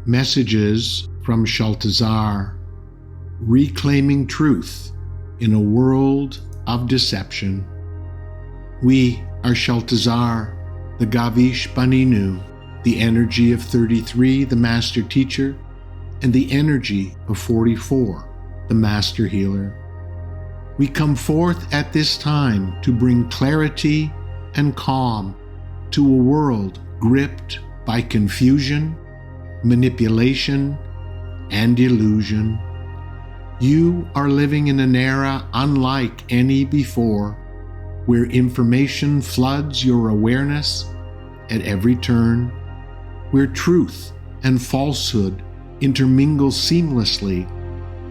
Messages from Shaltazar, reclaiming truth in a world of deception. We are Shaltazar, the Gavish Banenu, the energy of 33, the Master Teacher, and the energy of 44, the Master Healer. We come forth at this time to bring clarity and calm to a world gripped by confusion, manipulation, and illusion. You are living in an era unlike any before, where information floods your awareness at every turn, where truth and falsehood intermingle seamlessly,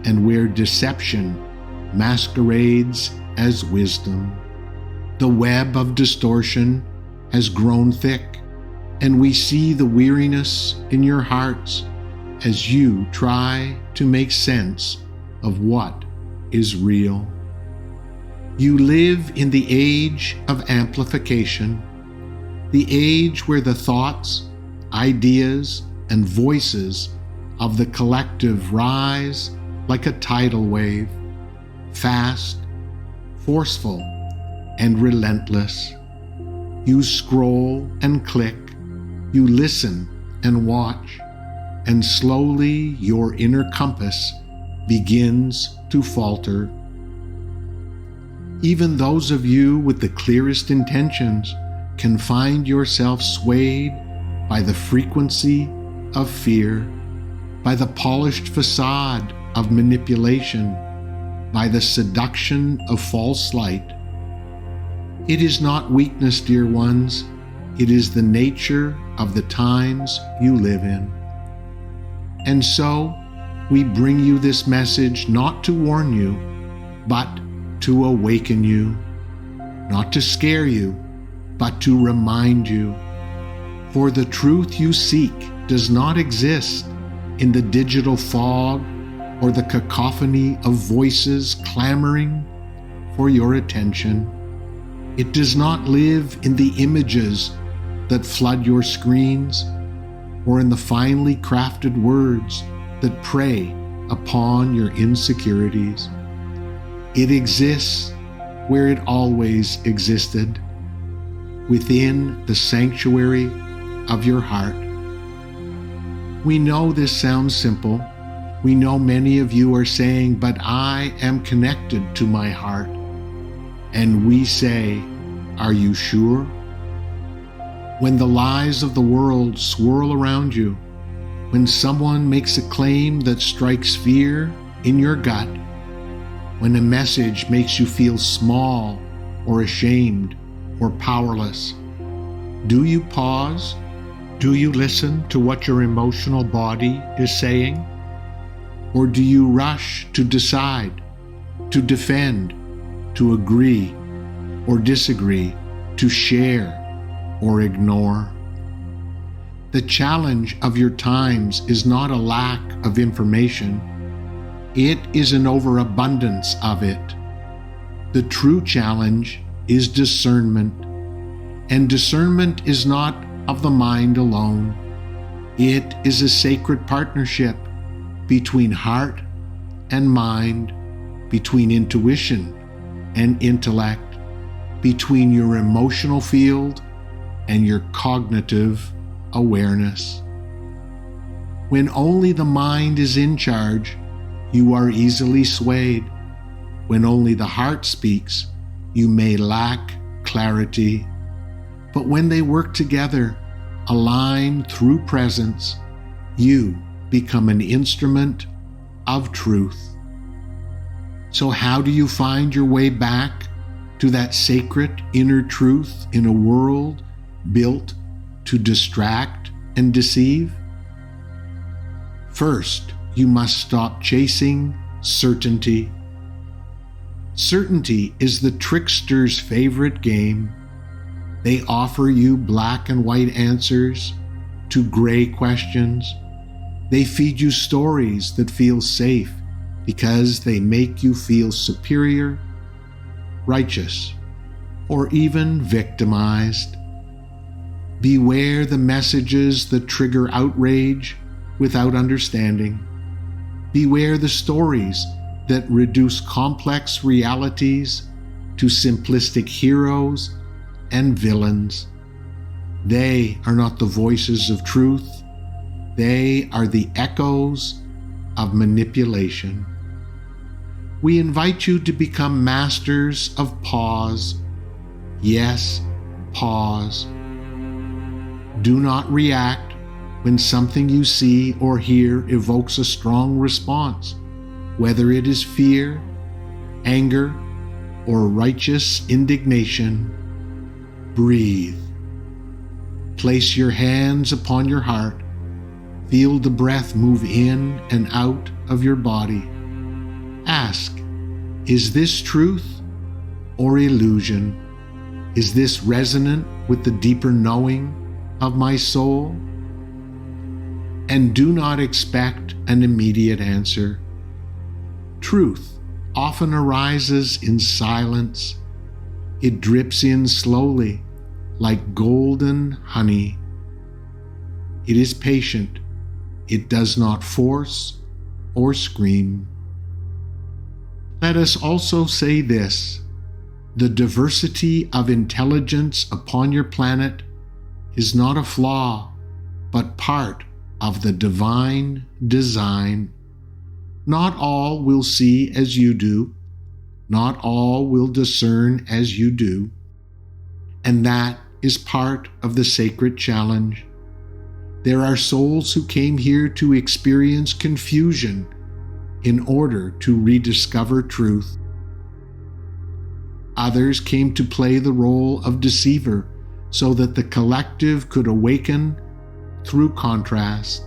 and where deception masquerades as wisdom. The web of distortion has grown thick, and we see the weariness in your hearts as you try to make sense of what is real. You live in the age of amplification, the age where the thoughts, ideas, and voices of the collective rise like a tidal wave, fast, forceful, and relentless. You scroll and click, you listen and watch, and slowly your inner compass begins to falter. Even those of you with the clearest intentions can find yourself swayed by the frequency of fear, by the polished facade of manipulation, by the seduction of false light. It is not weakness, dear ones. It is the nature of the times you live in. And so, we bring you this message not to warn you, but to awaken you, not to scare you, but to remind you. For the truth you seek does not exist in the digital fog or the cacophony of voices clamoring for your attention. It does not live in the images that flood your screens or in the finely crafted words that prey upon your insecurities. It exists where it always existed, within the sanctuary of your heart. We know this sounds simple. We know many of you are saying, but I am connected to my heart. And we say, are you sure? When the lies of the world swirl around you, when someone makes a claim that strikes fear in your gut, when a message makes you feel small or ashamed or powerless, do you pause? Do you listen to what your emotional body is saying? Or do you rush to decide, to defend, to agree or disagree, to share or ignore? The challenge of your times is not a lack of information. It is an overabundance of it. The true challenge is discernment. And discernment is not of the mind alone. It is a sacred partnership between heart and mind, between intuition and intellect, between your emotional field and your cognitive awareness. When only the mind is in charge, you are easily swayed. When only the heart speaks, you may lack clarity. But when they work together, aligned through presence, you become an instrument of truth. So how do you find your way back to that sacred inner truth in a world built to distract and deceive? First, you must stop chasing certainty. Certainty is the trickster's favorite game. They offer you black and white answers to gray questions. They feed you stories that feel safe because they make you feel superior, righteous, or even victimized. Beware the messages that trigger outrage without understanding. Beware the stories that reduce complex realities to simplistic heroes and villains. They are not the voices of truth. They are the echoes of manipulation. We invite you to become masters of pause. Yes, pause. Do not react when something you see or hear evokes a strong response, whether it is fear, anger, or righteous indignation. Breathe. Place your hands upon your heart. Feel the breath move in and out of your body. Ask, is this truth or illusion? Is this resonant with the deeper knowing of my soul? And do not expect an immediate answer. Truth often arises in silence. It drips in slowly, like golden honey. It is patient. It does not force or scream. Let us also say this: the diversity of intelligence upon your planet is not a flaw, but part of the divine design. Not all will see as you do. Not all will discern as you do. And that is part of the sacred challenge. There are souls who came here to experience confusion in order to rediscover truth. Others came to play the role of deceiver so that the collective could awaken through contrast.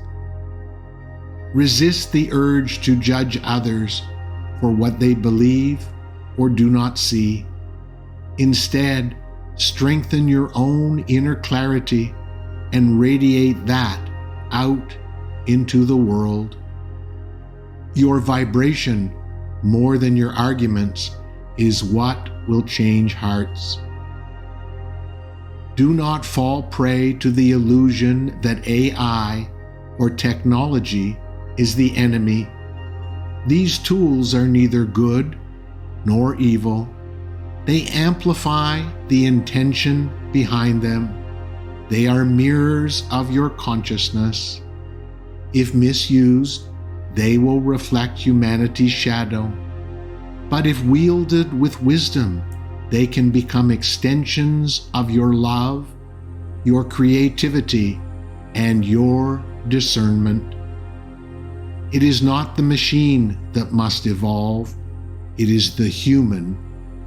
Resist the urge to judge others for what they believe or do not see. Instead, strengthen your own inner clarity and radiate that out into the world. Your vibration, more than your arguments, is what will change hearts. Do not fall prey to the illusion that AI or technology is the enemy. These tools are neither good nor evil. They amplify the intention behind them. They are mirrors of your consciousness. If misused, they will reflect humanity's shadow. But if wielded with wisdom, they can become extensions of your love, your creativity, and your discernment. It is not the machine that must evolve. It is the human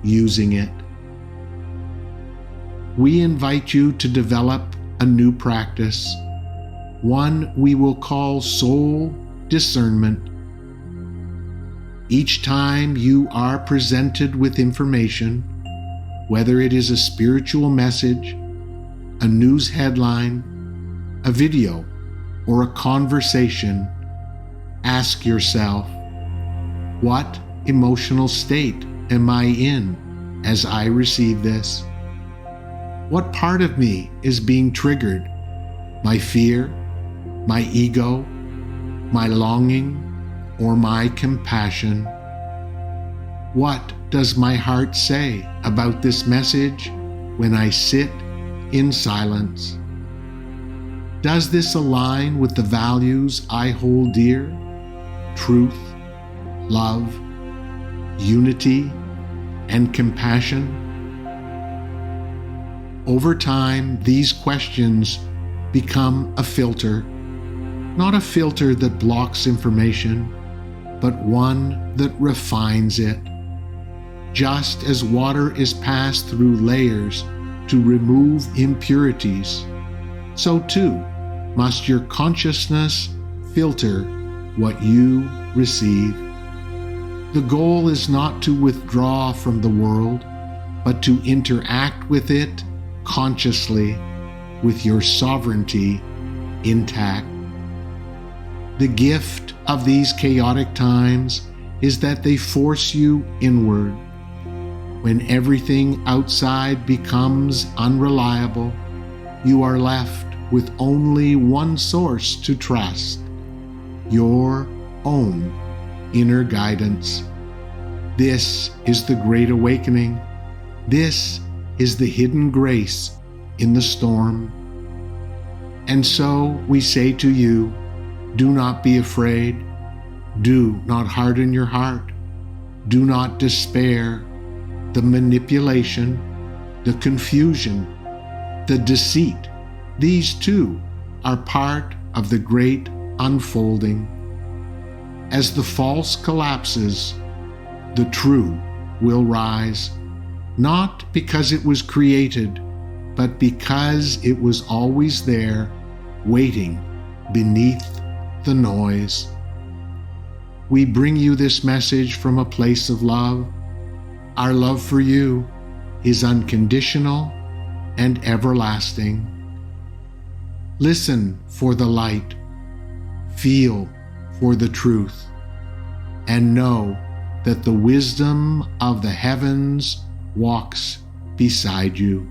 using it. We invite you to develop a new practice, one we will call soul discernment. Each time you are presented with information, whether it is a spiritual message, a news headline, a video, or a conversation, ask yourself, what emotional state am I in as I receive this? What part of me is being triggered? My fear, my ego, my longing, or my compassion? What does my heart say about this message when I sit in silence? Does this align with the values I hold dear? Truth, love, unity, and compassion? Over time, these questions become a filter, not a filter that blocks information, but one that refines it. Just as water is passed through layers to remove impurities, so too must your consciousness filter what you receive. The goal is not to withdraw from the world, but to interact with it consciously, with your sovereignty intact. The gift of these chaotic times is that they force you inward. When everything outside becomes unreliable, you are left with only one source to trust: your own inner guidance. This is the Great Awakening. This is the hidden grace in the storm. And so we say to you, do not be afraid. Do not harden your heart. Do not despair. The manipulation, the confusion, the deceit, these too are part of the great unfolding. As the false collapses, the true will rise, not because it was created, but because it was always there, waiting beneath the noise. We bring you this message from a place of love. Our love for you is unconditional and everlasting. Listen for the light, feel for the truth, and know that the wisdom of the heavens walks beside you.